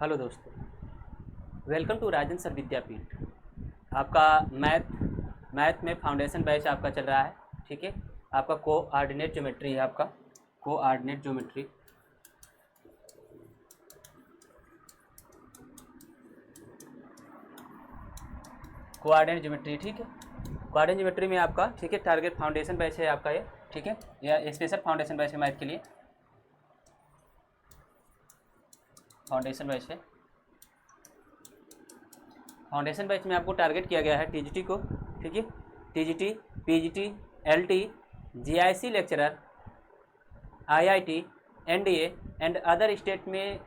Hello दोस्तों, welcome to Rajan sir विद्यापीठ। आपका math में फाउंडेशन बैच आपका चल रहा है। ठीक है, आपका कोऑर्डिनेट ज्योमेट्री है। आपका कोऑर्डिनेट ज्योमेट्री कोऑर्डिनेट ज्योमेट्री ठीक है। कोऑर्डिनेट ज्योमेट्री में आपका ठीक है टारगेट फाउंडेशन बैच है आपका ये। ठीक है, यह स्पेशल फाउंडेशन बैच है मैथ के लिए। फाउंडेशन बैच है। फाउंडेशन बैच में आपको टारगेट किया गया है टीजीटी को। ठीक है, TGT, PGT, LT, GIC lecturer, IIT, NDA and other state में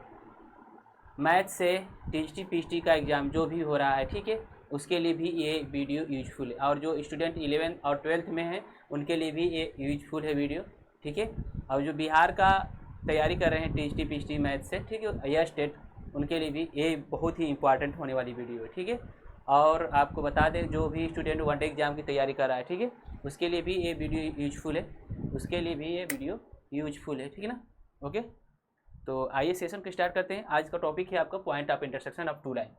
मैथ से टीजीटी पीजीटी का एग्ज़ाम जो भी हो रहा है, ठीक है, उसके लिए भी ये वीडियो यूजफुल है। और जो स्टूडेंट 11 और 12th में हैं उनके लिए भी ये यूजफुल है वीडियो। ठीक है, और जो बिहार का तैयारी कर रहे हैं टीजीटी पीजीटी मैथ से, ठीक है, या स्टेट, उनके लिए भी ये बहुत ही इंपॉर्टेंट होने वाली वीडियो है। ठीक है, और आपको बता दें जो भी स्टूडेंट वनडे एग्ज़ाम की तैयारी कर रहा है, ठीक है, उसके लिए भी ये वीडियो यूजफुल है। उसके लिए भी ये वीडियो यूजफुल है। ठीक है ना, ओके। तो आइए सेशन को स्टार्ट करते हैं। आज का टॉपिक है आपका point of intersection of two line.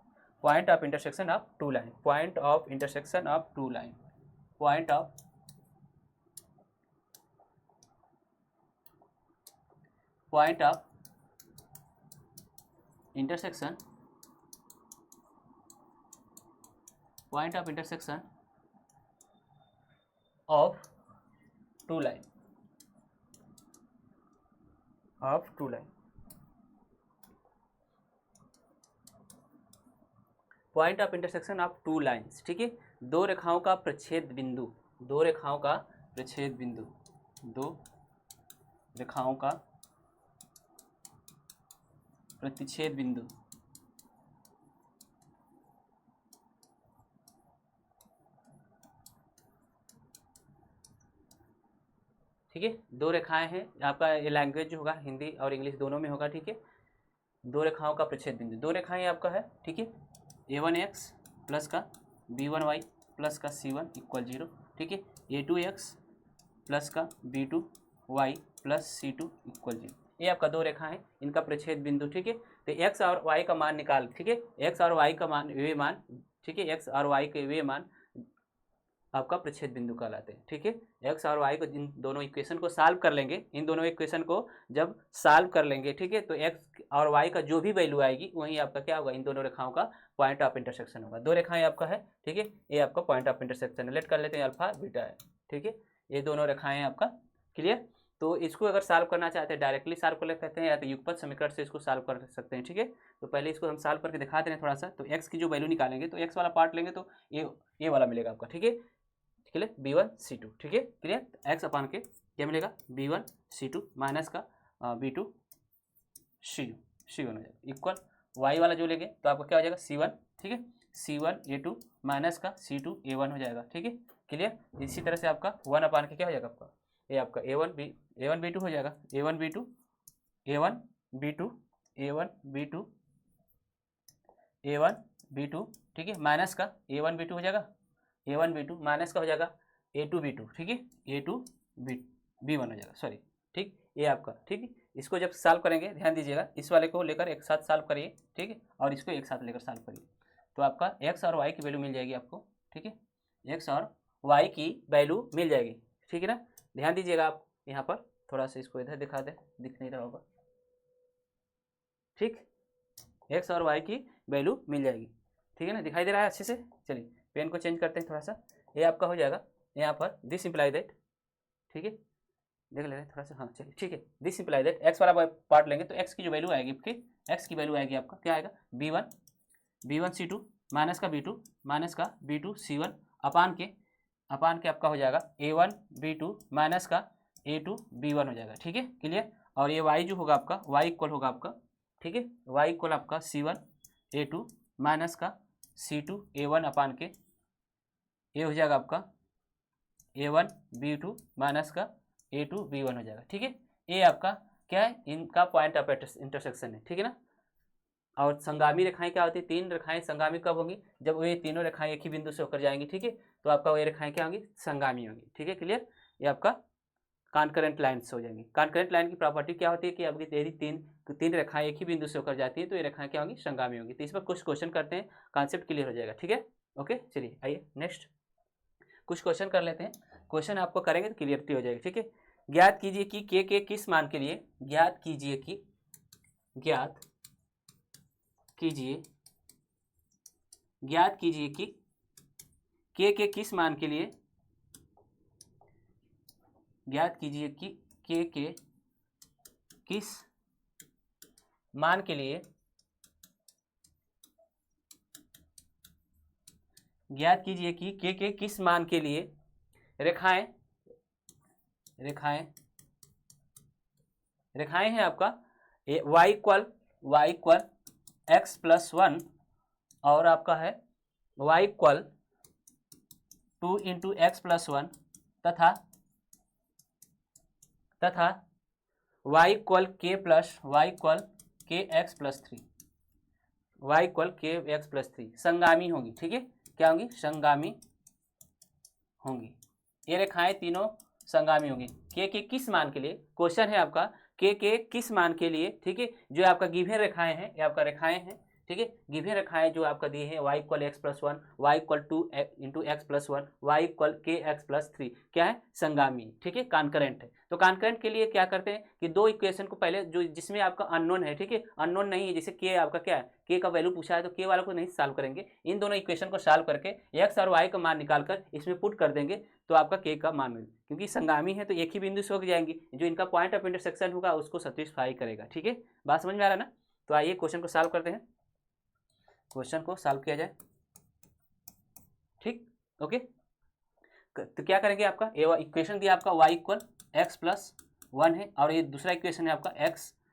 Point of intersection of two line. Point of intersection of two line. Point of point of intersection point of intersection of two line. Of two line. Point of intersection of two lines. ठीक है, दो रेखाओं का प्रच्छेद बिंदु। दो रेखाओं का प्रच्छेद बिंदु। दो रेखाओं का प्रतिच्छेद बिंदु। ठीक है, दो रेखाएं हैं। आपका ये लैंग्वेज जो होगा हिंदी और इंग्लिश दोनों में होगा। ठीक है, दो रेखाओं का प्रच्छेद बिंदु। दो रेखाएं आपका है। ठीक है, a1x प्लस का b1y प्लस का c1 इक्वल 0। ठीक है, a2x प्लस का b2y प्लस c2 इक्वल 0। ये आपका दो रेखा है, इनका प्रच्छेद बिंदु। ठीक है, तो x और y का मान निकाल। ठीक है, x और y का मान वे मान, ठीक है, x और y के वे मान आपका प्रच्छेद बिंदु कहलाते हैं। ठीक है, x और y को इन दोनों इक्वेशन को सॉल्व कर लेंगे। इन दोनों इक्वेशन को जब सॉल्व कर लेंगे, ठीक है, तो x और y का जो भी वैल्यू आएगी वही आपका क्या होगा, इन दोनों रेखाओं का पॉइंट ऑफ इंटरसेक्शन होगा। दो रेखाएं आपका है। ठीक है, ये आपका पॉइंट ऑफ इंटरसेक्शन लेट कर लेते हैं, अल्फा बीटा है। ठीक है, ये दोनों रेखाएं आपका क्लियर। तो इसको अगर सॉल्व करना चाहते हैं डायरेक्टली सॉल्व कर सकते हैं या तो युगपत समीकरण से इसको सॉल्व कर सकते हैं। ठीक है, तो पहले इसको हम सॉल्व करके दिखा दे रहे हैं थोड़ा सा। तो x की जो वैल्यू निकालेंगे तो x वाला पार्ट लेंगे तो ये वाला मिलेगा आपका। ठीक है, क्लियर, b1c2। ठीक है, क्लियर, x अपान के क्या मिलेगा, b1c2 माइनस का b2c1 हो जाएगा इक्वल y वाला जो लेंगे तो आपका क्या हो जाएगा c1। ठीक है, c1a2 माइनस का c2a1 हो जाएगा। ठीक है, क्लियर। इसी तरह से आपका 1 अपान के क्या हो जाएगा आपका, ये आपका a1b2 हो जाएगा। a1b2 a1b2 a1b2 a1b2, ठीक है, माइनस का a1b2 हो जाएगा। a1b2 माइनस का हो जाएगा a2b2। ठीक है, a2b1 हो जाएगा, सॉरी। ठीक, ये आपका, ठीक है, इसको जब सॉल्व करेंगे ध्यान दीजिएगा, इस वाले को लेकर एक साथ सॉल्व करिए। ठीक है, और इसको एक साथ लेकर सॉल्व करिए तो आपका x और y की वैल्यू मिल जाएगी आपको। ठीक है, x और y की वैल्यू मिल जाएगी। ठीक है ना, ध्यान दीजिएगा आप यहाँ पर, थोड़ा सा इसको इधर दिखा दें, दिख नहीं रहा होगा। ठीक, x और y की वैल्यू मिल जाएगी। ठीक है ना, दिखाई दे रहा है अच्छे से। चलिए पेन को चेंज करते हैं थोड़ा सा, ये आपका हो जाएगा यहाँ पर दिस इम्प्लाई दैट। ठीक है, देख ले रहे थोड़ा सा, हाँ चलिए ठीक है, दिस इम्प्लाई दैट एक्स वाला पार्ट लेंगे तो एक्स की जो वैल्यू आएगी आपकी, एक्स की वैल्यू आएगी आपका क्या आएगा, b1c2 माइनस का b2c1 अपान के आपका हो जाएगा a1b2 माइनस का a2b1 हो जाएगा। ठीक है, क्लियर। और ये y जो होगा आपका, y इक्वल होगा आपका, ठीक है, y इक्वल आपका c1a2 माइनस का c2a1 अपान के ये हो जाएगा आपका a1b2 माइनस का a2b1 हो जाएगा। ठीक है, ये आपका क्या है, इनका पॉइंट ऑफ इंटरसेक्शन है। ठीक है ना, और संगामी रेखाएं क्या होती है, तीन रेखाएं संगामी कब होंगी, जब ये तीनों रेखाएं एक ही बिंदु से होकर जाएंगी। ठीक है, तो आपका ये रेखाएं क्या होंगी, संगामी होंगी। ठीक है, क्लियर, ये आपका कॉन्करेंट लाइन्स हो जाएंगी। कॉन्करेंट लाइन की प्रॉपर्टी क्या होती है कि आपकी यदि तीन रेखाएं एक ही बिंदु से होकर जाती है तो ये रेखाएं क्या होंगी, संगामी होंगी। तो इस पर कुछ क्वेश्चन करते हैं, कॉन्सेप्ट क्लियर हो जाएगा। ठीक है, ओके, चलिए आइए नेक्स्ट कुछ क्वेश्चन कर लेते हैं। क्वेश्चन आपको करेंगे तो क्लियरिटी हो जाएगी। ठीक है, ज्ञात कीजिए कि के किस मान के लिए, ज्ञात कीजिए कि के किस मान के लिए, ज्ञात कीजिए कि के किस मान के लिए, ज्ञात कीजिए कि के किस मान के लिए रेखाएं हैं आपका y इक्वल x+1 और आपका है y इक्वल 2 इंटू x+1 तथा y equal kx+3 y equal kx+3 संगामी होंगी। ठीक है, क्या होंगी, संगामी होंगी। ये रेखाएं तीनों संगामी होंगी। के किस मान के लिए, क्वेश्चन है आपका के किस मान के लिए। ठीक है, जो आपका गिवन रेखाएं हैं, ये आपका रेखाएं हैं। ठीक है, गिवन रेखाएं जो आपका दिए हैं y equal x+1, y equal 2 into x+1, y equal kx+3 क्या है, संगामी। ठीक है, कॉन्करेंट है। तो कॉन्करेंट के लिए क्या करते हैं कि दो इक्वेशन को पहले जो जिसमें आपका अननोन है, ठीक है, अननोन नहीं है, जैसे के आपका क्या है, के का वैल्यू पूछा है तो के वाला को नहीं सॉल्व करेंगे, इन दोनों इक्वेशन को सॉल्व करके x और y का मान निकालकर इसमें पुट कर देंगे तो आपका के का मान मिल, क्योंकि संगामी है तो एक ही बिंदु से होकर जाएंगी, जो इनका पॉइंट ऑफ इंटरसेक्शन होगा उसको सेटिस्फाई करेगा। ठीक है, बात समझ में आ रहा है ना। तो आइए क्वेश्चन को सॉल्व करते हैं, क्वेश्चन को सॉल्व किया जाए। ठीक, ओके, तो क्या करेंगे, आपका ये इक्वेशन दिया आपका y इक्वल x+1 है और ये दूसरा इक्वेशन है आपका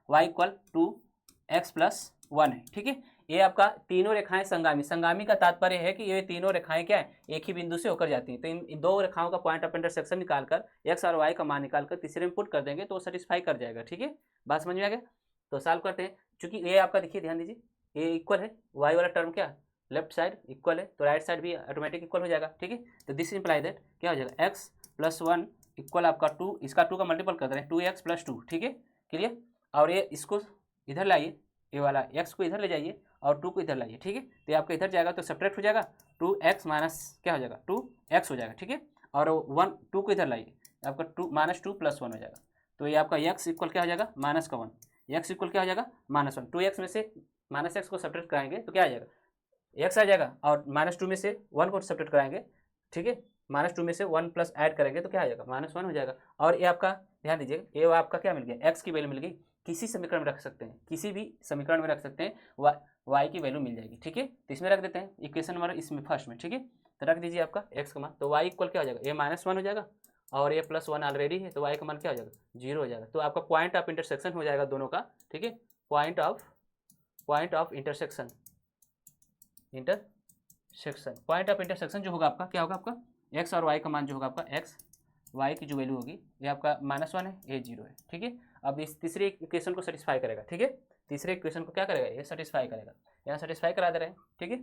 y इक्वल 2x+1 है। ठीक है, ये आपका तीनों रेखाएं संगामी का तात्पर्य है कि ये तीनों रेखाएं क्या है, एक ही बिंदु से होकर जाती हैं। तो इन दो रेखाओं का पॉइंट ऑफ इंटरसेक्शन निकालकर x और y का मान निकालकर तीसरे में पुट कर देंगे तो सेटिस्फाई कर जाएगा। ठीक है, बात समझ में आ गया। तो सॉल्व करते हैं, चूंकि ये आपका देखिए ध्यान दीजिए, ये इक्वल है, y वाला टर्म क्या लेफ्ट साइड इक्वल है तो राइट साइड भी ऑटोमेटिक इक्वल हो जाएगा। ठीक है, तो दिस इंप्लाई दैट क्या हो जाएगा, x+1 इक्वल आपका 2, इसका 2 का मल्टीपल कर दे रहे हैं 2x+2। ठीक है, क्लियर। और ये इसको इधर लाइए, ये वाला x को इधर ले जाइए और 2 को इधर लाइए। ठीक है, तो ये आपका इधर जाएगा तो सब्ट्रैक्ट हो जाएगा, 2x माइनस क्या हो जाएगा 2x हो जाएगा। ठीक है, और 2 को इधर लाइए, आपका 2 - 2 + 1 हो जाएगा। तो ये आपका x इक्वल क्या हो जाएगा, -1, x इक्वल क्या हो जाएगा, -1। 2x में से -x को सब्ट्रैक्ट कराएंगे तो क्या आ जाएगा, x आ जाएगा, और -2 में से 1 को सब्ट्रैक्ट कराएंगे। ठीक है, -2 में से 1 प्लस ऐड करेंगे तो क्या आ जाएगा, -1 हो जाएगा। और ये आपका ध्यान दीजिए, ये आपका क्या मिल गया, x की वैल्यू मिल गई, किसी समीकरण में रख सकते हैं, किसी भी समीकरण में रख सकते हैं, y की वैल्यू मिल जाएगी। ठीक है, तो इसमें रख देते हैं इक्वेशन नंबर इसमें फर्स्ट में। ठीक है, तो रख दीजिए आपका x का मान, तो y इक्वल क्या हो जाएगा, ये -1 हो जाएगा और ये +1 ऑलरेडी है तो y का मान क्या हो जाएगा, 0 हो जाएगा। तो आपका पॉइंट ऑफ इंटरसेक्शन हो जाएगा दोनों का। ठीक है, point of intersection point of intersection जो होगा आपका क्या होगा, आपका x और y का मान जो होगा आपका x y की जो वैल्यू होगी ये आपका -1 है, ये 0 है। ठीक है, अब इस तीसरे इक्वेशन को सेटिस्फाई करेगा। ठीक है, तीसरे इक्वेशन को क्या करेगा, ये सेटिस्फाई करेगा, यहाँ सेटिस्फाई करा दे रहे हैं। ठीक है,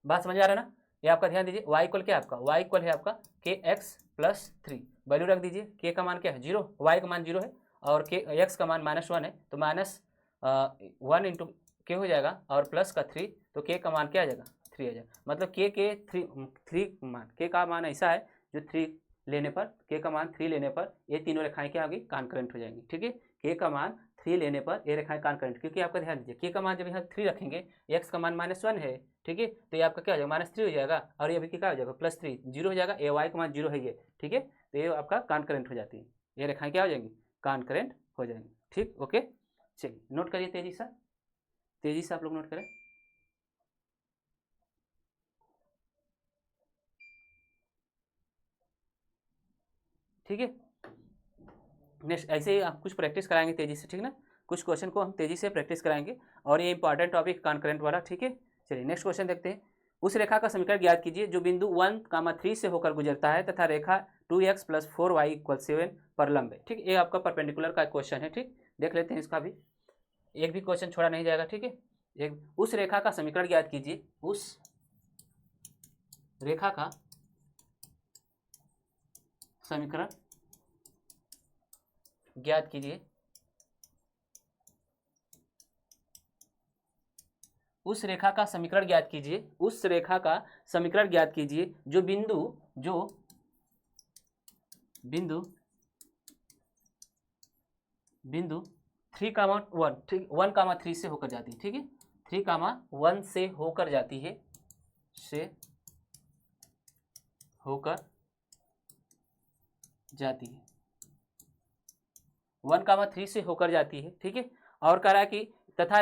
बात समझ आ रहा है ना। ये आपका ध्यान दीजिए, y इक्वल क्या है आपका, y इक्वल है आपका kx+3, वैल्यू रख दीजिए, k का मान क्या है 0, y का मान 0 है और x का मान -1 है, तो -1 इंटू k हो जाएगा और प्लस का 3, तो k का मान क्या आ जाएगा, 3 आ जाएगा। मतलब k मान, k का मान ऐसा है जो 3 लेने पर, k का मान 3 लेने पर ये तीनों रेखाएं क्या होगी, कॉन्करेंट हो जाएंगी। ठीक है, k का मान 3 लेने पर ये रेखाएं कॉन्करेंट, क्योंकि आपका ध्यान दीजिए k का मान जब यहाँ 3 रखेंगे, x का मान -1 है। ठीक है, तो ये आपका क्या हो जाएगा, -3 हो जाएगा और ये अभी क्या हो जाएगा, +3, 0 हो जाएगा, ये y का मान 0 है ये। ठीक है, तो ये आपका कॉन्करेंट हो जाती है, ये रेखाएं क्या हो जाएंगी, कॉन्करेंट हो जाएंगी। ठीक, ओके, चलिए नोट करिए तेजी से आप लोग नोट करें। ठीक है, नेक्स्ट ऐसे ही आप कुछ प्रैक्टिस कराएंगे तेजी से, ठीक ना, कुछ क्वेश्चन को हम तेजी से प्रैक्टिस कराएंगे और ये इंपॉर्टेंट टॉपिक कॉन्करेंट वाला। ठीक है, चलिए नेक्स्ट क्वेश्चन देखते हैं। उस रेखा का समीकरण ज्ञात कीजिए जो बिंदु 1,3 से होकर गुजरता है तथा रेखा 2x + 4y = 7 पर लंब है। ठीक, ये आपका परपेंडिकुलर का क्वेश्चन है। ठीक, देख लेते हैं इसका भी, एक भी क्वेश्चन छोड़ा नहीं जाएगा। ठीक है, उस रेखा का समीकरण ज्ञात कीजिए, उस रेखा का समीकरण ज्ञात कीजिए, उस रेखा का समीकरण ज्ञात कीजिए, उस रेखा का समीकरण ज्ञात कीजिए जो बिंदु बिंदु 3,1 ठीक 1,3 से होकर जाती है, ठीक है 3,1 से होकर जाती है, से होकर जाती है 1,3 से होकर जाती है, ठीक है। और कह रहा है कि तथा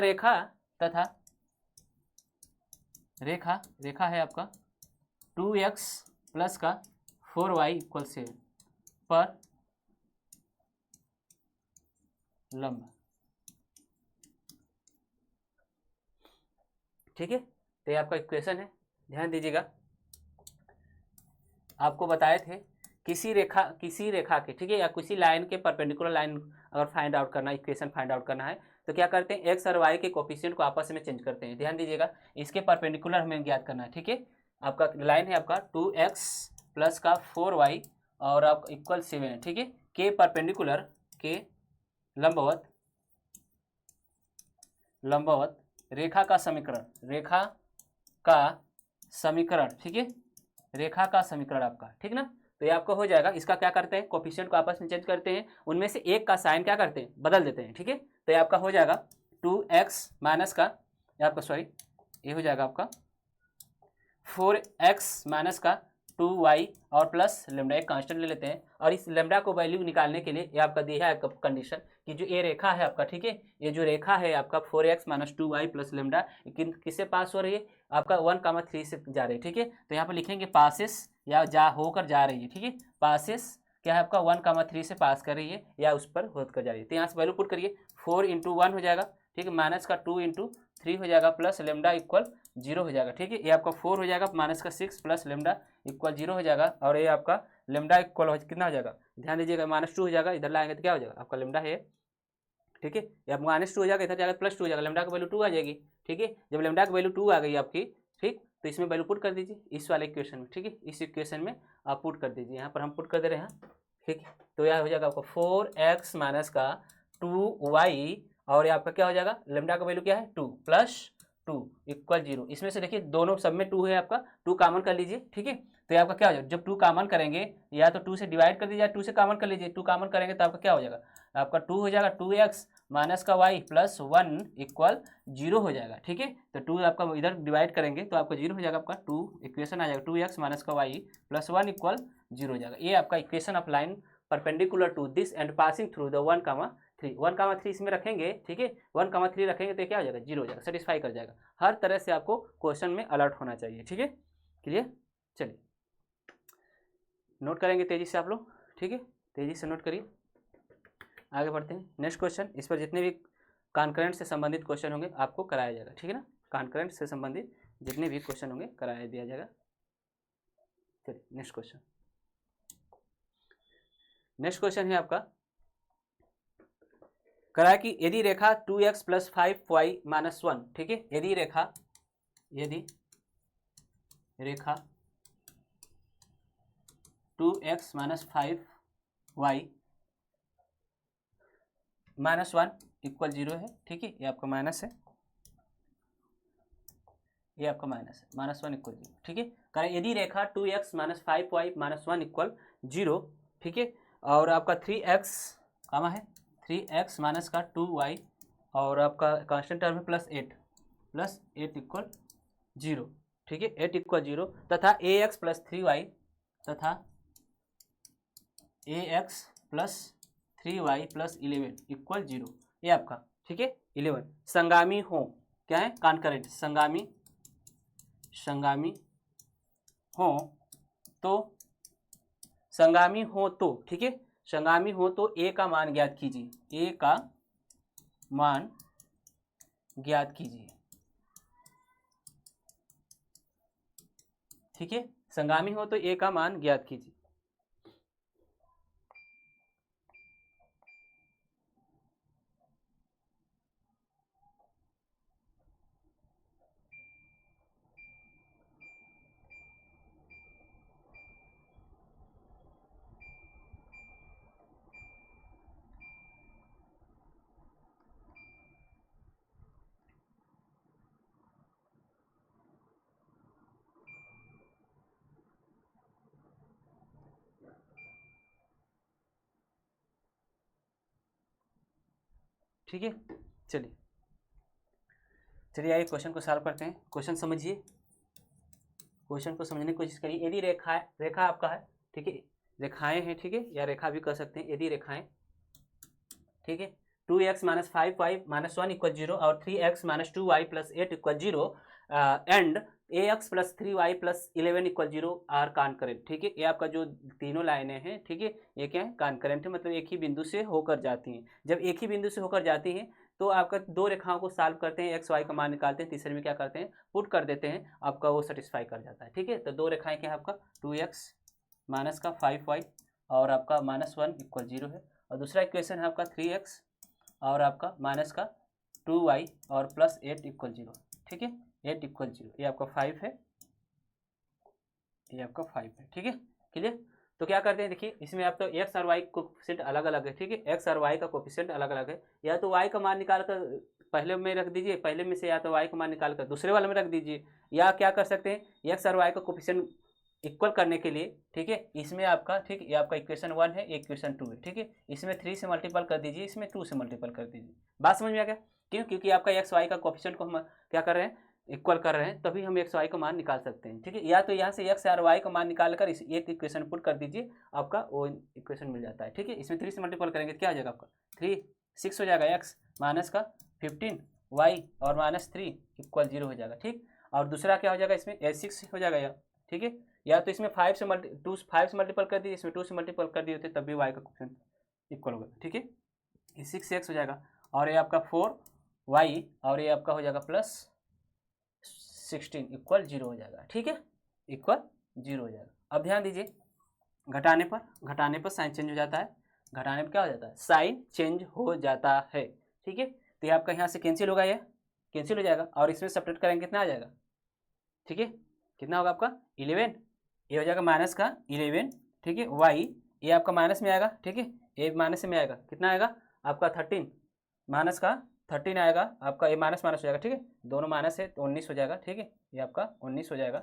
रेखा है आपका 2x प्लस का 4y इक्वल 7 पर लंब, ठीक है। तो ये आपका इक्वेशन है, ध्यान दीजिएगा। आपको बताए थे किसी रेखा के, ठीक है, या किसी लाइन के परपेंडिकुलर लाइन अगर फाइंड आउट करना, इक्वेशन फाइंड आउट करना है तो क्या करते हैं, एक्स और वाई के कोफिशिएंट को आपस में चेंज करते हैं। ध्यान दीजिएगा, इसके परपेंडिकुलर हमें ज्ञात करना है, ठीक है। आपका लाइन है आपका 2x प्लस का 4y और आपका इक्वल 7 है, ठीक है। के परपेंडिकुलर, के लंबवत रेखा का समीकरण, ठीक है, रेखा का समीकरण आपका, ठीक ना। तो ये आपको हो जाएगा, इसका क्या करते हैं, कोफिशिएंट को आपस में चेंज करते हैं, उनमें से एक का साइन क्या करते हैं, बदल देते हैं, ठीक है। तो ये आपका हो जाएगा 2x माइनस का, आपका सॉरी ये हो जाएगा आपका 4x माइनस का 2y और प्लस लेमडा, एक कांस्टेंट ले लेते हैं। और इस लेमडा को वैल्यू निकालने के लिए ये आपका दिया है कंडीशन कि जो ये रेखा है आपका, ठीक है, ये जो रेखा है आपका 4x minus 2y plus lambda किससे पास हो रही है, आपका 1,3 से जा रही है, ठीक है। तो यहाँ पर लिखेंगे पासेस, या होकर जा रही है, ठीक है। पासेस क्या है आपका 1,3 से पास कर रही है या उस पर होकर जा रही है। तो यहाँ से वैल्यू पुट करिए, 4 × 1 हो जाएगा, ठीक है, माइनस का 2 × 3 हो जाएगा, प्लस लेमडा इक्वल 0 हो जाएगा, ठीक है। ये आपका 4 हो जाएगा, माइनस का 6 प्लस लेमडा इक्वल 0 हो जाएगा। और ये आपका लेमडा इक्वल कितना हो जाएगा, ध्यान दीजिएगा, -2 हो जाएगा, इधर लाएंगे तो क्या हो जाएगा, आपका लेमडा है, ठीक है। ये -2 हो जाएगा, इधर जाएगा +2 हो जाएगा, लेमडा की वैल्यू 2 आ जाएगी, ठीक है। जब लेमडा की वैल्यू 2 आ गई आपकी, ठीक, तो इसमें वैल्यू पुट कर दीजिए इस वाले इक्वेशन में, ठीक है। इस इक्वेशन में आप पुट कर दीजिए, यहाँ पर हम पुट कर दे रहे हैं, ठीक है। तो यह हो जाएगा आपका 4x माइनस का 2y और ये आपका क्या हो जाएगा, लेमडा का वैल्यू क्या है 2 प्लस 2 इक्वल 0। इसमें से देखिए दोनों सब में 2 है, आपका 2 कॉमन कर लीजिए, ठीक है। तो ये आपका क्या हो जाएगा, जब 2 कॉमन करेंगे या तो 2 से डिवाइड कर दीजिए, 2 से कॉमन कर लीजिए, 2 कॉमन करेंगे तो आपका क्या हो जाएगा, आपका 2 हो जाएगा 2x माइनस का y प्लस 1 इक्वल 0 हो जाएगा, ठीक है। तो 2 आपका इधर डिवाइड करेंगे तो आपका 0 हो जाएगा, आपका 2 इक्वेशन आ जाएगा 2x माइनस का y प्लस 1 इक्वल 0 हो जाएगा। ये आपका equation of line perpendicular to this and passing through the 1,3 इसमें रखेंगे, ठीक है। 1,3 रखेंगे तो क्या हो जाएगा, 0 हो जाएगा, सेटिस्फाई कर जाएगा। हर तरह से आपको क्वेश्चन में अलर्ट होना चाहिए, ठीक है, क्लियर। चलिए नोट करेंगे तेजी से आप लोग, ठीक है, तेजी से नोट करिए, आगे बढ़ते हैं। नेक्स्ट क्वेश्चन, इस पर जितने भी कॉन्करेंट से संबंधित क्वेश्चन होंगे आपको कराया जाएगा, ठीक है ना। कॉन्करेंट से संबंधित जितने भी क्वेश्चन होंगे कराया दिया जाएगा। चलिए नेक्स्ट क्वेश्चन है आपका, करा कि यदि रेखा 2x प्लस 5y माइनस 1, ठीक है, यदि रेखा 2x minus 5y minus 1 equal 0 है, ठीक है, ये आपका माइनस है, ये आपका -1 इक्वल 0, ठीक है। करें यदि रेखा 2x minus 5y minus 1 equal 0, ठीक है, और आपका 3x कामा है 3x माइनस का 2y और आपका कांस्टेंट टर्म है +8 इक्वल 0, ठीक है, 8 इक्वल 0 तथा ax plus 3y plus 11 equal 0, ये आपका, ठीक है, 11 संगामी हो, क्या है, कॉन्करेंट, संगामी हो तो ठीक है, संगामी हो तो a का मान ज्ञात कीजिए, a का मान ज्ञात कीजिए, ठीक है, संगामी हो तो a का मान ज्ञात कीजिए। ठीक है। चलिए चलिए आइए क्वेश्चन को सॉल्व करते हैं। क्वेश्चन समझिए, क्वेश्चन को समझने की कोशिश करिए। यदि रेखा आपका है, ठीक है, रेखाएं हैं, ठीक है, या रेखा भी कर सकते हैं। यदि रेखाएं, ठीक है, 2x minus 5y minus 1 equal 0 और 3x minus 2y plus 8 equal 0 and ax plus 3y plus 11 equal 0 are concurrent, ठीक है। ये आपका जो तीनों लाइनें हैं, ठीक है, ये क्या है, कॉन्करेंट है, मतलब एक ही बिंदु से होकर जाती हैं। जब एक ही बिंदु से होकर जाती हैं तो आपका दो रेखाओं को सॉल्व करते हैं, एक्स वाई का मान निकालते हैं, तीसरे में क्या करते हैं, पुट कर देते हैं, आपका वो सेटिस्फाई कर जाता है, ठीक है। तो दो रेखाएं क्या है आपका, 2x माइनस का 5y और आपका माइनस 1 इक्वल 0 है, और दूसरा इक्वेशन है आपका 3x और आपका माइनस का 2y और प्लस 8 इक्वल 0, ठीक है, 8 इक्वल 0, ये आपका 5 है, ये आपका 5 है, ठीक है, क्लियर। तो क्या करते हैं, देखिए इसमें आप तो एक्स और वाई कोफिशिएंट अलग अलग है, ठीक है, एक्स और वाई का कोफिशिएंट अलग अलग है। या तो वाई का मान निकाल कर पहले में रख दीजिए, पहले में से, या तो वाई का मान निकाल कर दूसरे वाले में रख दीजिए, या क्या कर सकते हैं, एक्स और वाई का कोफिशिएंट इक्वल करने के लिए, ठीक है, इसमें आपका, ठीक, ये आपका इक्वेशन 1 है, इक्वेशन 2 है, ठीक है, इसमें 3 से मल्टीपल कर दीजिए, इसमें 2 से मल्टीपल कर दीजिए। बात समझ में आ गया? क्यों? क्योंकि आपका एक्स वाई का कोफिशिएंट को हम क्या कर रहे हैं, इक्वल कर रहे हैं, तभी हम एक्स वाई का मान निकाल सकते हैं, ठीक है। या तो यहाँ से एक्स और वाई का मान निकाल कर इस एक इक्वेशन पुट कर दीजिए, आपका वो इक्वेशन मिल जाता है, ठीक है। इसमें 3 से मल्टीपल करेंगे तो क्या हो जाएगा आपका, 3 6 हो जाएगा, एक्स माइनस का 15 वाई और माइनस 3 इक्वल 0 हो जाएगा, ठीक। और दूसरा क्या हो जाएगा, इसमें 6 हो जाएगा, या ठीक है, या तो इसमें 5 से मल्टीपल कर दिए, इसमें 2 से मल्टीपल कर दिए होते तब भी वाई का क्वेश्चन इक्वल होगा, ठीक है। ये 6x हो जाएगा और ये आपका 4y और ये आपका हो जाएगा प्लस 16 इक्वल 0 हो जाएगा, ठीक है, इक्वल 0 हो जाएगा। अब ध्यान दीजिए, घटाने पर साइन चेंज हो जाता है, घटाने पर क्या हो जाता है, साइन चेंज हो जाता है, ठीक है। तो ये आपका यहाँ से कैंसिल होगा, ये कैंसिल हो जाएगा और इसमें सब्ट्रैक्ट करेंगे कितना आ जाएगा, ठीक है, कितना होगा आपका 11, ये हो जाएगा माइनस का 11, ठीक है, वाई ये आपका माइनस में आएगा, ठीक है, ये माइनस में आएगा, कितना आएगा आपका 13, माइनस का 13 आएगा आपका, ये माइनस माइनस हो जाएगा, ठीक है, दोनों माइनस है तो 19 हो जाएगा, ठीक है, ये आपका 19 हो जाएगा,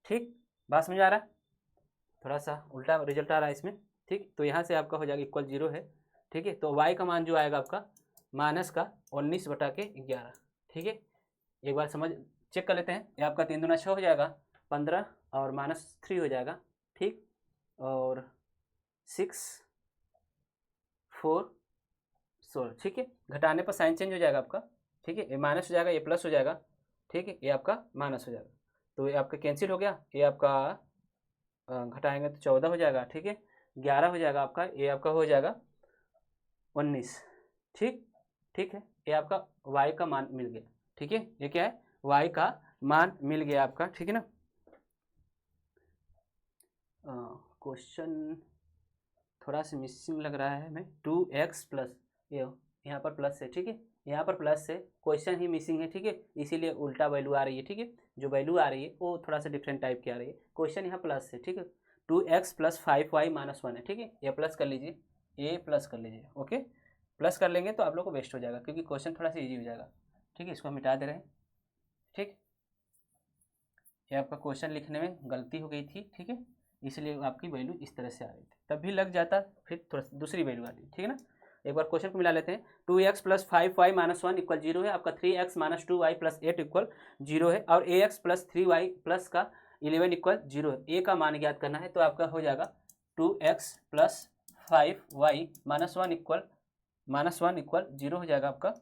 ठीक। बात समझ आ रहा है? थोड़ा सा उल्टा रिजल्ट आ रहा है इसमें, ठीक। तो यहाँ से आपका हो जाएगा इक्वल 0 है, ठीक है। तो वाई का मान जो आएगा आपका माइनस का 19/11, ठीक है। एक बार समझ चेक कर लेते हैं, ये आपका 3 दूना 6 हो जाएगा, 15 और माइनस 3 हो जाएगा, ठीक, और 6 4 16, ठीक है। घटाने पर साइन चेंज हो जाएगा आपका, ठीक है, ये माइनस हो जाएगा, ये प्लस हो जाएगा, ठीक है, ये आपका माइनस हो जाएगा, तो ये आपका कैंसिल हो गया, ये आपका घटाएंगे तो 14 हो जाएगा, ठीक है, 11 हो जाएगा आपका, ये आपका हो जाएगा 19, ठीक, ठीक है, ये आपका वाई का मान मिल गया, ठीक है, ये क्या है, वाई का मान मिल गया आपका, ठीक है ना। क्वेश्चन थोड़ा सा मिसिंग लग रहा है हमें, 2x प्लस, ये यहाँ पर प्लस है, ठीक है, यहाँ पर प्लस है, क्वेश्चन ही मिसिंग है, ठीक है, इसीलिए उल्टा वैल्यू आ रही है, ठीक है, जो वैल्यू आ रही है वो थोड़ा सा डिफरेंट टाइप की आ रही है, क्वेश्चन यहाँ प्लस है, ठीक है, 2x प्लस 5y माइनस 1 है, ठीक है, ये प्लस कर लीजिए, ये प्लस कर लीजिए, ओके, प्लस कर लेंगे तो आप लोग को वेस्ट हो जाएगा, क्योंकि क्वेश्चन थोड़ा सा ईजी हो जाएगा, ठीक है, इसको हम मिटा दे रहे हैं, ठीक, ये आपका क्वेश्चन लिखने में गलती हो गई थी, ठीक है, इसलिए आपकी वैल्यू इस तरह से आ रही थी, तब भी लग जाता, फिर थोड़ा दूसरी वैल्यू आती है, ठीक है ना। एक बार क्वेश्चन को मिला लेते हैं, 2x plus 5y minus 1 equal 0 है, आपका 3x minus 2y plus 8 equal 0 है, और ax प्लस 3y प्लस का 11 इक्वल 0 है, a का मान ज्ञात करना है, तो आपका हो जाएगा 2x plus 5y minus 1 equal 0 हो जाएगा आपका,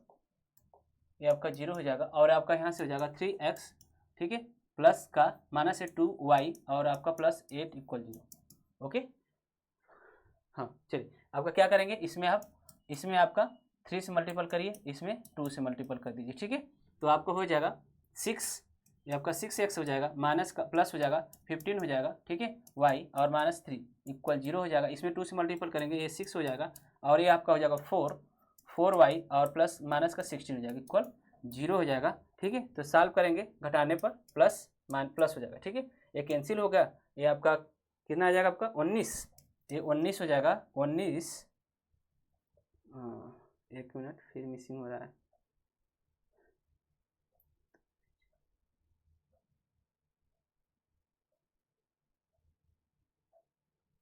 ये आपका 0 हो जाएगा, और आपका यहाँ से हो जाएगा 3x, ठीक है, प्लस का माइनस है 2y और आपका प्लस 8 इक्वल 0, ओके। हाँ चलिए, आपका क्या करेंगे, इसमें आपका 3 से मल्टीपल करिए, इसमें 2 से मल्टीपल कर दीजिए, ठीक है, तो आपको हो जाएगा 6, ये आपका 6x हो जाएगा, माइनस का प्लस हो जाएगा 15 हो जाएगा, ठीक है, y और माइनस 3 इक्वल 0 हो जाएगा, इसमें 2 से मल्टीपल करेंगे, ये 6 हो जाएगा, और ये आपका हो जाएगा 4y और प्लस माइनस का 16 हो जाएगा, इक्वल 0 हो जाएगा, ठीक है। तो सॉल्व करेंगे, घटाने पर प्लस हो जाएगा, ठीक है, ये कैंसिल हो गया, ये आपका कितना आ जाएगा आपका 19, ये 19 हो जाएगा, 19, एक मिनट फिर मिसिंग हो रहा है,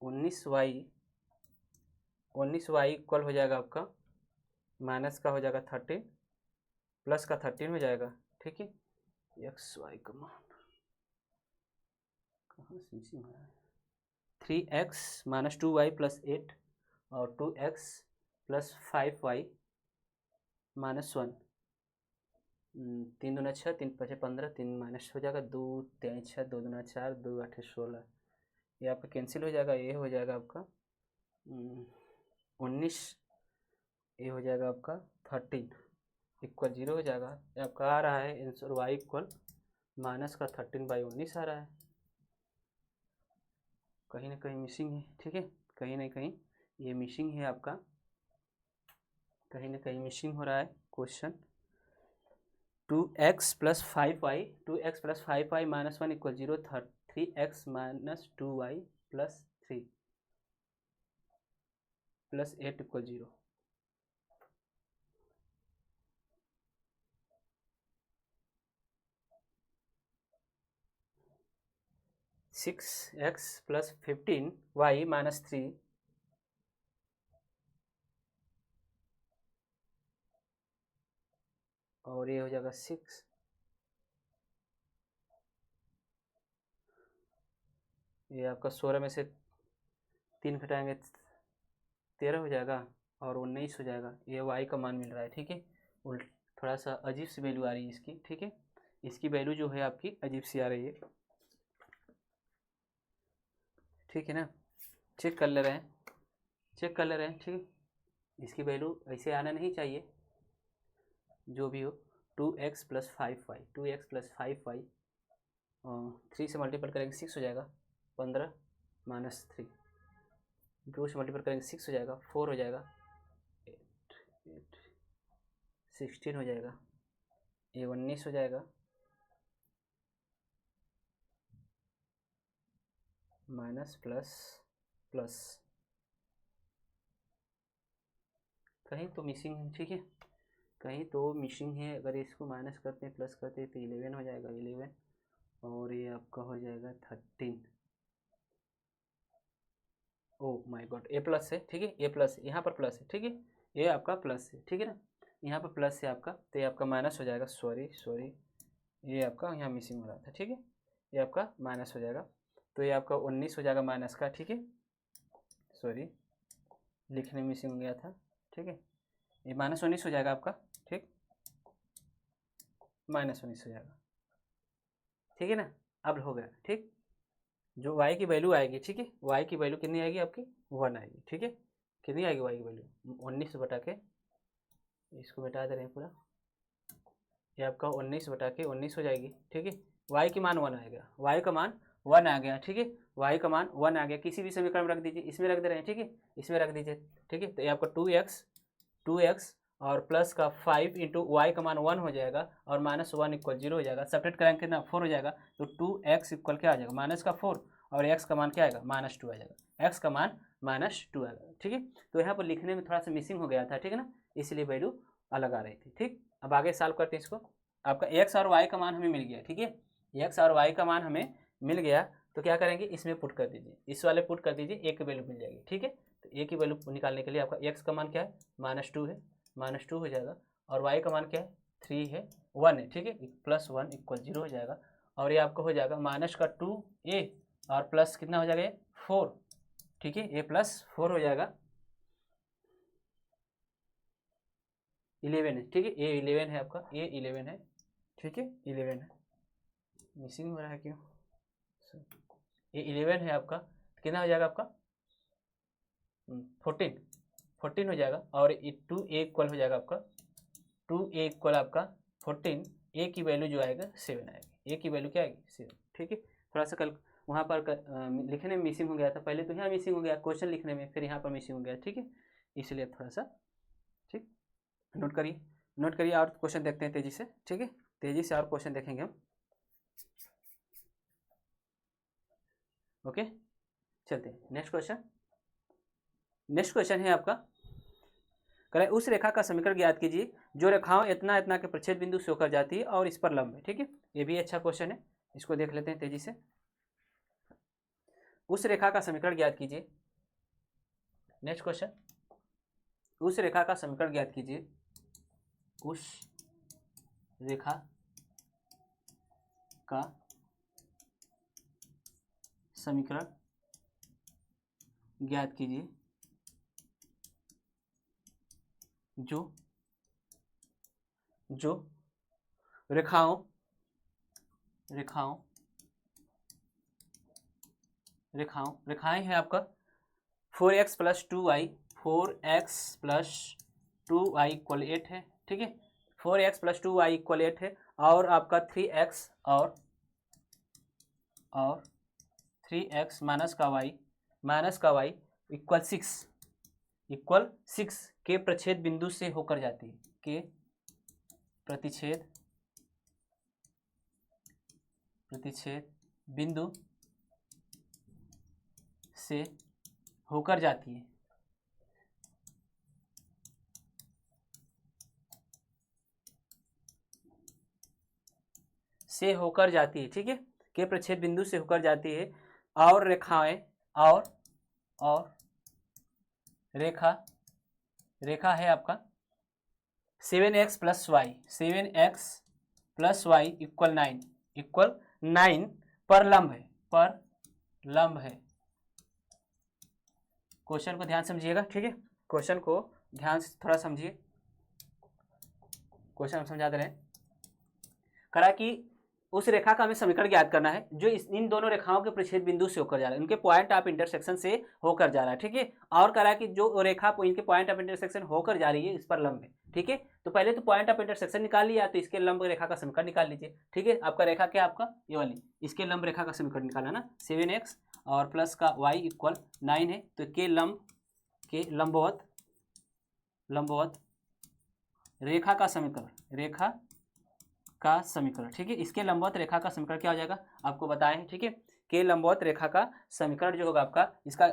उन्नीस वाई इक्वल हो जाएगा आपका माइनस का हो जाएगा 13 प्लस का 13 हो जाएगा, ठीक है। एक्स वाई का मान कहाँ से मिसिंग हो रहा है, 3x माइनस 2y प्लस 8 और 2x प्लस 5y माइनस 1, 3 दूना 6, 3 5 15, 3 माइनस हो जाएगा 2 3 6, 2 दूना 4, 2 8 16, ये आपका कैंसिल हो जाएगा, ये हो जाएगा आपका 19, ये हो जाएगा आपका 13 इक्वल 0 हो जाएगा। ये आपका आ रहा है आंसर y इक्वल माइनस का 13/19 आ रहा है। कहीं ना कहीं मिसिंग है, ठीक है, कहीं ना कहीं ये मिसिंग है आपका, कहीं ना कहीं मिसिंग हो रहा है question. 2x plus 5y, 2x plus 5y minus 1 equal 0, 3x minus 2y plus 3 plus 8 equal 0। 6x plus 15y minus 3 और ये हो जाएगा 6, ये आपका 16 में से 3 घटाएंगे 13 हो जाएगा और 19 हो जाएगा। ये y का मान मिल रहा है, ठीक है। उल्ट थोड़ा सा अजीब सी वैल्यू आ रही है इसकी, ठीक है, इसकी वैल्यू जो है आपकी अजीब सी आ रही है, ठीक है ना। चेक कर ले रहे हैं, चेक कर ले रहे हैं, ठीक है। इसकी वैल्यू ऐसे आना नहीं चाहिए, जो भी हो। 2x plus 5y, 2x plus 5y 3 से मल्टीपल करेंगे 6 हो जाएगा, 15 माइनस 3, 2 से मल्टीपल करेंगे 6 हो जाएगा, 4 हो जाएगा, 8 16 हो जाएगा, ये 19 हो जाएगा, माइनस प्लस प्लस, कहीं तो मिसिंग है, ठीक है, कहीं तो मिसिंग है। अगर इसको माइनस करते हैं प्लस करते हैं तो 11 हो जाएगा, 11 और ये आपका हो जाएगा 13। Oh my God, A plus है, ठीक है, ए प्लस यहाँ पर प्लस है, ठीक है, ये आपका प्लस है, ठीक है ना, यहाँ पर प्लस है आपका, तो ये आपका माइनस हो जाएगा, सॉरी सॉरी, ये आपका यहाँ मिसिंग हो रहा था, ठीक है, ये आपका माइनस हो जाएगा, तो ये आपका 19 हो जाएगा माइनस का, ठीक है, सॉरी लिखने में मिसिंग हो गया था, ठीक है, ये -19 हो जाएगा आपका, ठीक, -19 हो जाएगा, ठीक है ना। अब हो गया, ठीक, जो y की वैल्यू आएगी, ठीक है, y की वैल्यू कितनी आएगी आपकी 1 आएगी, ठीक है, कितनी आएगी y की वैल्यू 19 बटा के, इसको बता दे रहे हैं पूरा, ये आपका 19 बटा के 19 हो जाएगी, ठीक है। y की मान 1 आएगा, y का मान 1 आ गया, ठीक है, y का मान 1 आ गया, किसी भी समीकरण में रख दीजिए, इसमें रख दे रहे हैं, ठीक है, इसमें रख दीजिए, ठीक है, तो ये आपका 2x और प्लस का 5 इंटू वाई का मान 1 हो जाएगा और -1 इक्वल 0 हो जाएगा, सब्ट्रैक्ट करेंगे कितना 4 हो जाएगा, तो 2x इक्वल क्या आ जाएगा माइनस का 4 और x का मान क्या आएगा -2 आ जाएगा, x का मान -2 आएगा, ठीक है। तो यहाँ पर लिखने में थोड़ा सा मिसिंग हो गया था, ठीक है ना, इसलिए वैल्यू अलग आ रही थी, ठीक। अब आगे सॉल्व करते हैं इसको, आपका x और y का मान हमें मिल गया, ठीक है, x और y का मान हमें मिल गया, तो क्या करेंगे इसमें पुट कर दीजिए, इस वाले पुट कर दीजिए, a की वैल्यू मिल जाएगी, ठीक है। तो a की वैल्यू निकालने के लिए आपका x का मान क्या है -2 है, -2 हो जाएगा और y का मान क्या है 3 है, 1 है, ठीक है, +1 इक्वल 0 हो जाएगा और ये आपका हो जाएगा माइनस का 2a और प्लस कितना हो जाएगा 4, ठीक है, a +4 हो जाएगा, 11 है, ठीक है, a 11 है आपका, a 11 है, ठीक है, 11 है, मिसिंग हो रहा है क्यों, a 11 है आपका, कितना हो जाएगा आपका 14 हो जाएगा और 2a इक्वल हो जाएगा आपका 2a इक्वल आपका 14, a की वैल्यू जो आएगा 7 आएगी, a की वैल्यू क्या आएगी 7, ठीक है। थोड़ा सा कल वहाँ पर लिखने में मिसिंग हो गया था, पहले तो यहाँ मिसिंग हो गया क्वेश्चन लिखने में, फिर यहाँ पर मिसिंग हो गया, ठीक है, इसलिए थोड़ा सा, ठीक, नोट करिए, नोट करिए और क्वेश्चन देखते हैं तेज़ी से, ठीक है, तेज़ी से और क्वेश्चन देखेंगे हम, ओके, चलते हैं नेक्स्ट क्वेश्चन। नेक्स्ट क्वेश्चन है आपका, करें उस रेखा का समीकरण ज्ञात कीजिए जो रेखाओं इतना इतना के प्रच्छेद बिंदु से होकर जाती है और इस पर लंब है, ठीक है, ये भी अच्छा क्वेश्चन है, इसको देख लेते हैं तेजी से। उस रेखा का समीकरण ज्ञात कीजिए, नेक्स्ट क्वेश्चन, उस रेखा का समीकरण ज्ञात कीजिए, उस रेखा का समीकरण ज्ञात कीजिए जो रेखाएं हैं आपका 4x + 2y, 4x + 2y = 8 है, ठीक है। 4x + 2y = 8 है, और आपका 3x और 3x -y = 6 के प्रच्छेद बिंदु से होकर जाती है, के प्रतिच्छेद बिंदु से होकर जाती है। ठीक है, के प्रच्छेद बिंदु से होकर जाती है, और रेखाएं और रेखा है आपका 7x + y = 9 पर लंब है। क्वेश्चन को ध्यान समझिएगा, ठीक है। क्वेश्चन को ध्यान से थोड़ा समझिए, क्वेश्चन हम समझा दे रहे हैं। करा कि उस रेखा का हमें समीकरण ज्ञात करना है जो इन दोनों रेखाओं के प्रच्छेद बिंदु से होकर जा रहा है, उनके पॉइंट ऑफ इंटरसेक्शन से होकर जा रहा है, ठीक है। और करा कि जो रेखा इनके पॉइंट ऑफ इंटरसेक्शन होकर जा रही है इस पर लंब है, ठीक है। तो पहले तो पॉइंट ऑफ इंटरसेक्शन निकाल लिया, तो इसके लंब रेखा का समीकरण निकाल लीजिए, ठीक है। आपका रेखा क्या, आपका ये वाली, इसके लंब रेखा का समीकरण निकालना ना, 7x और प्लस का y = 9 है, तो के लंबवत रेखा का समीकरण, ठीक है। इसके लंबवत रेखा का समीकरण क्या हो जाएगा, आपको बताए हैं, ठीक है। के लंबवत रेखा का समीकरण जो होगा आपका, इसका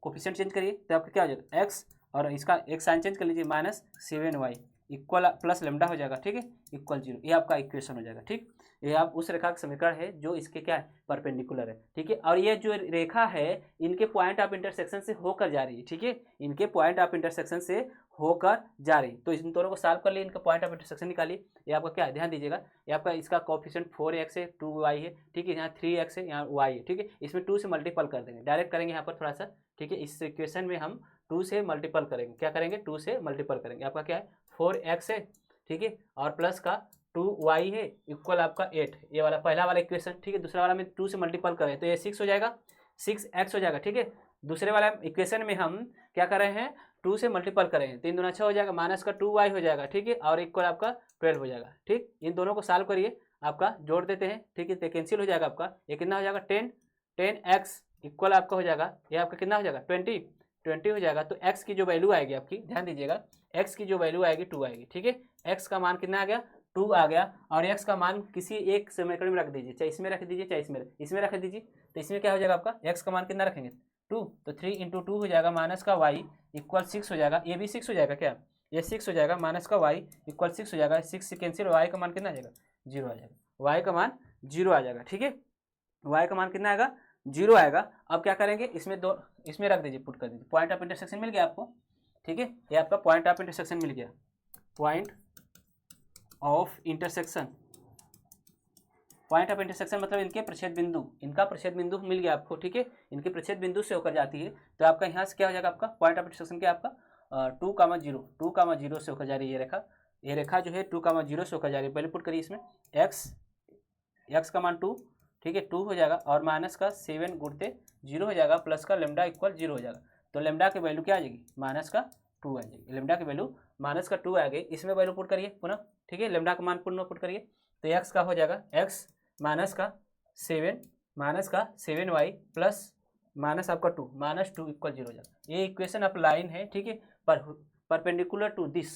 कोफिशिएंट चेंज करिए तो आपका क्या हो जाएगा, x, और इसका एक साइन चेंज कर लीजिए, -7y + लैम्डा हो जाएगा, ठीक है, = 0। ये आपका इक्वेशन हो जाएगा, ठीक। ये आप उस रेखा का समीकरण है जो इसके क्या है, परपेंडिकुलर है, ठीक है। और ये जो रेखा है इनके पॉइंट ऑफ इंटरसेक्शन से होकर जा रही है, ठीक है, इनके पॉइंट ऑफ इंटरसेक्शन से होकर जा रही है। तो इन दोनों को सॉल्व कर लिए, इनका पॉइंट ऑफ इंटरसेक्शन निकालिए। ये आपका क्या है, ध्यान दीजिएगा, ये आपका इसका कोफिशिएंट 4x है, 2y है, ठीक है, यहाँ 3x है, यहाँ y है, ठीक है। इसमें 2 से मल्टीपल कर देंगे, डायरेक्ट करेंगे यहाँ पर थोड़ा सा, ठीक है। इस इक्वेशन में हम 2 से मल्टीपल करेंगे, क्या करेंगे, 2 से मल्टीपल करेंगे। आपका क्या है, 4x है, ठीक है, और प्लस का 2y है, इक्वल आपका 8, ये वाला पहला वाला इक्वेशन, ठीक है। दूसरा वाला में 2 से मल्टीपल करें तो ये 6 हो जाएगा, 6x हो जाएगा, ठीक है। दूसरे वाला इक्वेशन में हम क्या कर रहे हैं, 2 से मल्टीपल करें, 3 दूना 6 हो जाएगा, माइनस का 2y हो जाएगा, ठीक है, और इक्वल आपका 12 हो जाएगा, ठीक। इन दोनों को सॉल्व करिए, आपका जोड़ देते हैं, ठीक है, तो कैंसिल हो जाएगा आपका, ये कितना हो जाएगा, 10x इक्वल आपका हो जाएगा, ये आपका कितना हो जाएगा, 20 हो जाएगा। तो x की जो वैल्यू आएगी आपकी, ध्यान दीजिएगा, x की जो वैल्यू आएगी 2 आएगी, ठीक है। x का मान कितना आ गया, 2 आ गया, और x का मान किसी एक समीकरण में रख दीजिए, चाहे इसमें रख दीजिए, चाहे इसमें रख दीजिए। तो इसमें क्या हो जाएगा आपका, x का मान कितना रखेंगे, 2, तो 3 × 2 हो जाएगा, माइनस का y = 6 हो जाएगा, ये भी 6 हो जाएगा, क्या ये 6 हो जाएगा, माइनस का y = 6 हो जाएगा, 6 से कैंसिल, y का मान कितना आ जाएगा, 0 आ जाएगा, y का मान 0 आ जाएगा, ठीक है। y का मान कितना आएगा, 0 आएगा। अब क्या करेंगे, इसमें रख दीजिए, पुट कर दीजिए, पॉइंट ऑफ इंटरसेक्शन मिल गया आपको, ठीक है। ये आपका पॉइंट ऑफ इंटरसेक्शन मिल गया, पॉइंट ऑफ इंटरसेक्शन मतलब इनके प्रच्छेद बिंदु, इनका प्रच्छेद बिंदु मिल गया आपको, ठीक है। इनके प्रच्छेद बिंदु से होकर जाती है, तो आपका यहाँ से क्या हो जाएगा, आपका पॉइंट ऑफ इंटरसेक्शन क्या आपका 2,0 से होकर जा रही है ये रेखा जो है 2,0 से होकर जा रही है। पहले पुट करिए इसमें, x का मान 2, ठीक है, 2 हो जाएगा, और माइनस का 7 गुणते 0 हो जाएगा, प्लस का लैम्डा = 0 हो जाएगा। तो लैम्डा की वैल्यू क्या आ जाएगी, -2 आ जाएगी, लैम्डा की वैल्यू -2 आ गई। इसमें वैल्यू पुट करिए पुनः, ठीक है, लैम्डा का मान पुनः पुट करिए, तो x का हो जाएगा, x माइनस का 7y प्लस माइनस आपका 2 = 0 हो जाएगा। ये इक्वेशन ऑफ लाइन है, ठीक है, परपेंडिकुलर टू दिस,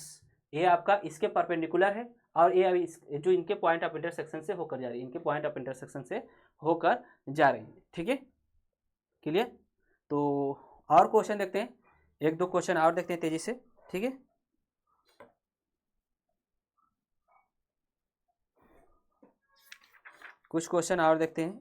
ये आपका इसके परपेंडिकुलर है, और ये जो इनके पॉइंट ऑफ इंटरसेक्शन से होकर जा रही है, इनके पॉइंट ऑफ इंटरसेक्शन से होकर जा रही है, ठीक है, क्लियर। तो और क्वेश्चन देखते हैं, 1-2 क्वेश्चन और देखते हैं तेजी से, ठीक है। कुछ क्वेश्चन और देखते हैं।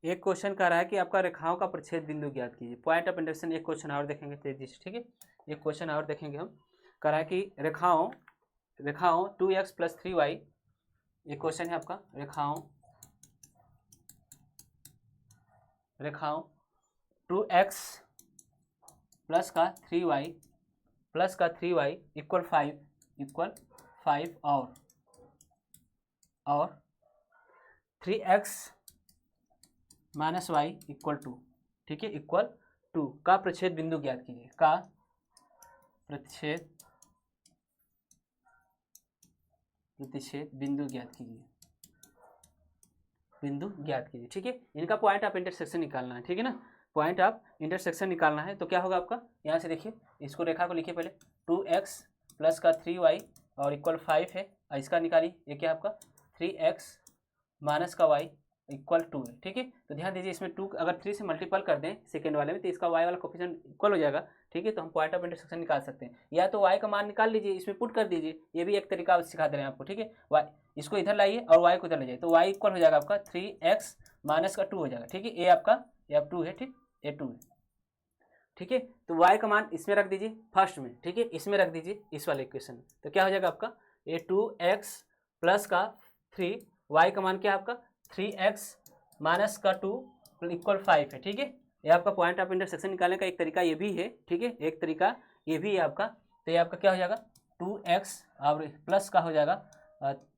एक क्वेश्चन कह रहा है कि आपका रेखाओं का प्रच्छेद बिंदु ज्ञात कीजिए। पॉइंट ऑफ इंटरसेक्शन एक क्वेश्चन और देखेंगे तेजी से, ठीक है। एक क्वेश्चन और देखेंगे हम। कह रहा है कि रेखाओं 2x + 3y, एक क्वेश्चन है आपका। रेखाओं 2x प्लस का 3y इक्वल 5 और 3x - y इक्वल 2, ठीक है, इक्वल 2 का प्रच्छेद बिंदु ज्ञात कीजिए। का प्रच्छेद बिंदु ज्ञात कीजिए, ठीक है। इनका पॉइंट ऑफ इंटरसेक्शन निकालना है, ठीक है ना। पॉइंट ऑफ इंटरसेक्शन निकालना है तो क्या होगा आपका, यहाँ से देखिए, इसको रेखा को लिखिए पहले। 2x प्लस का 3y और इक्वल 5 है, और इसका निकालिए, ये क्या आपका 3x माइनस का y इक्वल 2 है, ठीक है। तो ध्यान दीजिए, इसमें 2 अगर 3 से मल्टीपल कर दें सेकेंड वाले में तो इसका y वाला कोफिशिएंट इक्वल हो जाएगा, ठीक है। तो हम पॉइंट ऑफ इंटरसेक्शन निकाल सकते हैं, या तो y का मान निकाल लीजिए, इसमें पुट कर दीजिए, ये भी एक तरीका सिखा दे रहे हैं आपको, ठीक है। y इसको इधर लाइए और y को इधर ले जाइए, तो y इक्वल हो जाएगा आपका 3x माइनस का 2 हो जाएगा, ठीक है। ये आपका 2 है, ठीक, ये 2 है, ठीक है। तो y का मान इसमें रख दीजिए फर्स्ट में, ठीक है, इसमें रख दीजिए इस वाले इक्वेशन में, तो क्या हो जाएगा आपका ये 2x प्लस का 3, y का मान क्या है आपका 3x माइनस का 2 इक्वल 5 है, ठीक है। ये आपका पॉइंट ऑफ इंटरसेक्शन निकालने का एक तरीका ये भी है, ठीक है, एक तरीका ये भी है आपका। तो ये आपका क्या हो जाएगा 2x और प्लस का हो जाएगा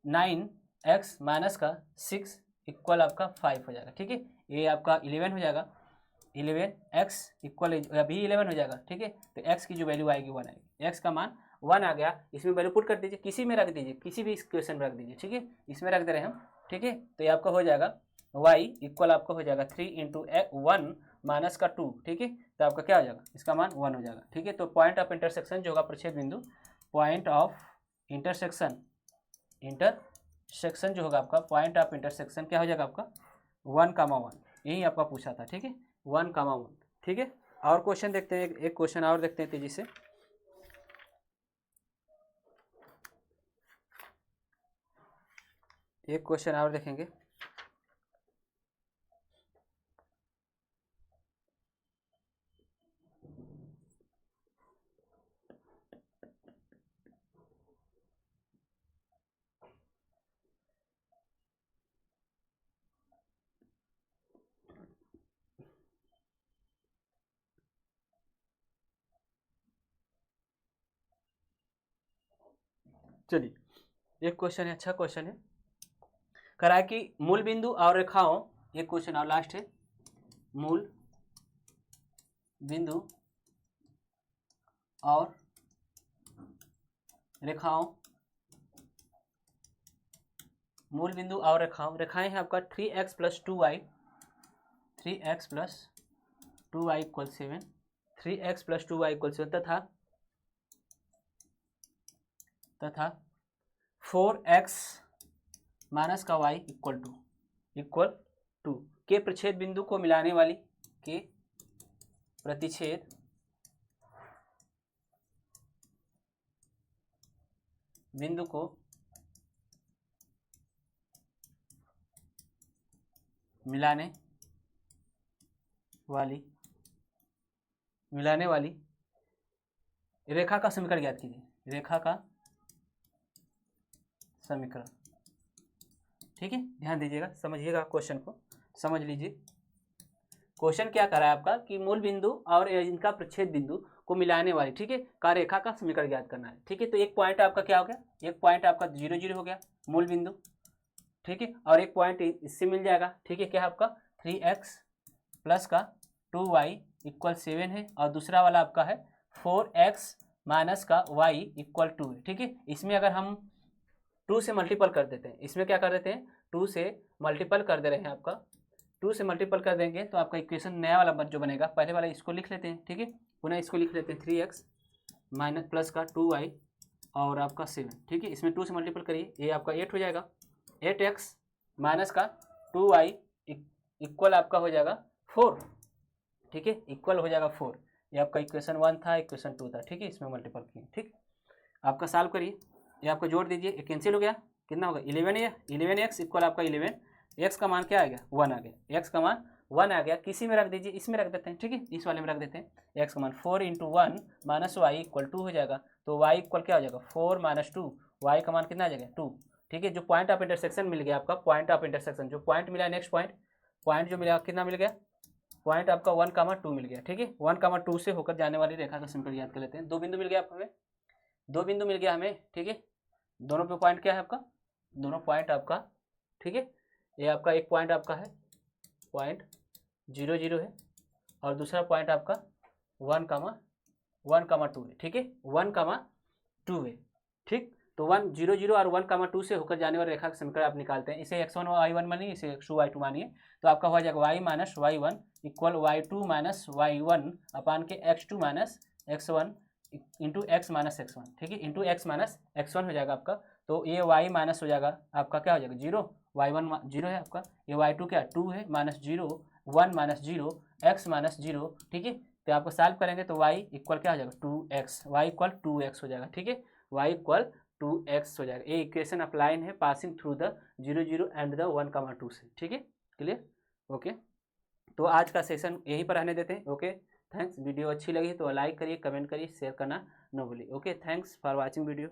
9x माइनस का 6 इक्वल आपका 5 हो जाएगा, ठीक है। ये आपका 11 हो जाएगा, 11x इक्वल अभी 11 हो जाएगा, ठीक है। तो x की जो वैल्यू आएगी 1 आएगी, x का मान 1 आ गया, इसमें वैल्यू पुट कर दीजिए, किसी में रख दीजिए, किसी भी इक्वेशन में रख दीजिए, ठीक है, इसमें रख दे रहे हैं हम, ठीक है। तो ये आपका हो जाएगा y इक्वल आपका हो जाएगा 3 × 1 माइनस का 2, ठीक है। तो आपका क्या हो जाएगा, इसका मान 1 हो जाएगा, ठीक है। तो पॉइंट ऑफ इंटरसेक्शन जो होगा प्रच्छेद बिंदु, पॉइंट ऑफ इंटरसेक्शन जो होगा आपका, पॉइंट ऑफ इंटरसेक्शन क्या हो जाएगा आपका 1,1, यही आपका पूछा था, ठीक है, 1,1, ठीक है। और क्वेश्चन देखते हैं, एक क्वेश्चन और देखते हैं तेजी से। एक क्वेश्चन और देखेंगे। चलिए, एक क्वेश्चन है, अच्छा क्वेश्चन है। कह रहा है कि मूल बिंदु और रेखाओं, एक क्वेश्चन और लास्ट है, मूल बिंदु और रेखाएं हैं आपका 3x + 2y equal 7, 3x + 2y equal 7 तथा 4x माइनस का y इक्वल 2 के प्रच्छेद बिंदु को मिलाने वाली के प्रतिच्छेद बिंदु को मिलाने वाली रेखा का समीकरण ज्ञात कीजिए। रेखा का समीकरण, ठीक है। ध्यान दीजिएगा, समझिएगा, क्वेश्चन को समझ लीजिए। क्वेश्चन क्या कर रहा है आपका कि मूल बिंदु और इनका प्रच्छेद बिंदु को मिलाने वाली, ठीक है, का रेखा का समीकरण ज्ञात करना है, ठीक है। तो एक पॉइंट आपका क्या हो गया, एक पॉइंट आपका 0 0 हो गया मूल बिंदु, ठीक है, और एक पॉइंट इससे मिल जाएगा, ठीक है, क्या है आपका 3x प्लस का 2y इक्वल 7 है, और दूसरा वाला आपका है 4x माइनस का y इक्वल 2 है, ठीक है। इसमें अगर हम 2 से मल्टीपल कर देते हैं, इसमें क्या कर देते हैं 2 से मल्टीपल कर दे रहे हैं, आपका 2 से मल्टीपल कर देंगे तो आपका इक्वेशन नया वाला जो बनेगा, पहले वाला इसको लिख लेते हैं, ठीक है, पुनः इसको लिख लेते हैं 3x माइनस प्लस का 2y और आपका 7, ठीक है। इसमें 2 से मल्टीपल करिए, ये आपका 8 हो जाएगा, 8x माइनस का 2y इक्वल आपका हो जाएगा 4, ठीक है, इक्वल हो जाएगा 4। ये आपका इक्वेशन 1 था, इक्वेशन 2 था, ठीक है, इसमें मल्टीपल किए, ठीक। आपका सॉल्व करिए, ये आपको जोड़ दीजिए, ये कैंसिल हो गया, कितना होगा 11 या 11x इक्वल आपका 11, x का मान क्या आ गया 1 आ गया, x का मान 1 आ गया, किसी में रख दीजिए, इसमें रख देते हैं, ठीक है, इस वाले में रख देते हैं। एक्स का मान 4 इंटू 1 माइनस वाई इक्वल 2 हो जाएगा। तो वाई इक्वल क्या हो जाएगा 4 माइनस 2, वाई का मान कितना आ जाएगा 2, ठीक है। जो पॉइंट ऑफ इंटरसेक्शन मिल गया आपका, पॉइंट ऑफ इंटरसेक्शन जो पॉइंट मिला, नेक्स्ट पॉइंट जो मिला कितना मिल गया, पॉइंट आपका 1, 2 मिल गया, ठीक है। 1, 2 से होकर जाने वाली रेखा का सिंपल याद कर लेते हैं। 2 बिंदु मिल गया आपको, हमें 2 बिंदु मिल गया हमें, ठीक है। दोनों पे पॉइंट क्या है आपका, दोनों पॉइंट आपका, ठीक है। ये आपका एक पॉइंट आपका है पॉइंट 0, 0 है, और दूसरा पॉइंट आपका 1, 2 है, ठीक है, 1, 2 है, ठीक। तो 1, 0, 0 और 1, 2 से होकर जाने वाली रेखा का समीकरण आप निकालते हैं। इसे x1 y1 मानिए, इसे x2 y2 मानिए, तो आपका हो जाएगा y minus y1 equal y2 minus y1 अपान के x2 minus x1 into x minus x1, ठीक है, इंटू x माइनस x1 हो जाएगा आपका। तो ये y माइनस हो जाएगा आपका, क्या हो जाएगा 0, y1 0 है आपका, ये y2 क्या 2 है, माइनस 0, 1 माइनस 0, x माइनस 0, ठीक है। तो आपको सॉल्व करेंगे तो y इक्वल क्या हो जाएगा 2x, y इक्वल 2x हो जाएगा, ठीक है, y इक्वल 2x हो जाएगा। ये इक्वेशन ऑफ लाइन है passing through the 0, 0 and the 1, 2 से, ठीक है, क्लियर, ओके। तो आज का सेशन यहीं पर रहने देते हैं, ओके। थैंक्स। वीडियो अच्छी लगी तो लाइक करिए, कमेंट करिए, शेयर करना न भूलिए, okay. Thanks for watching video.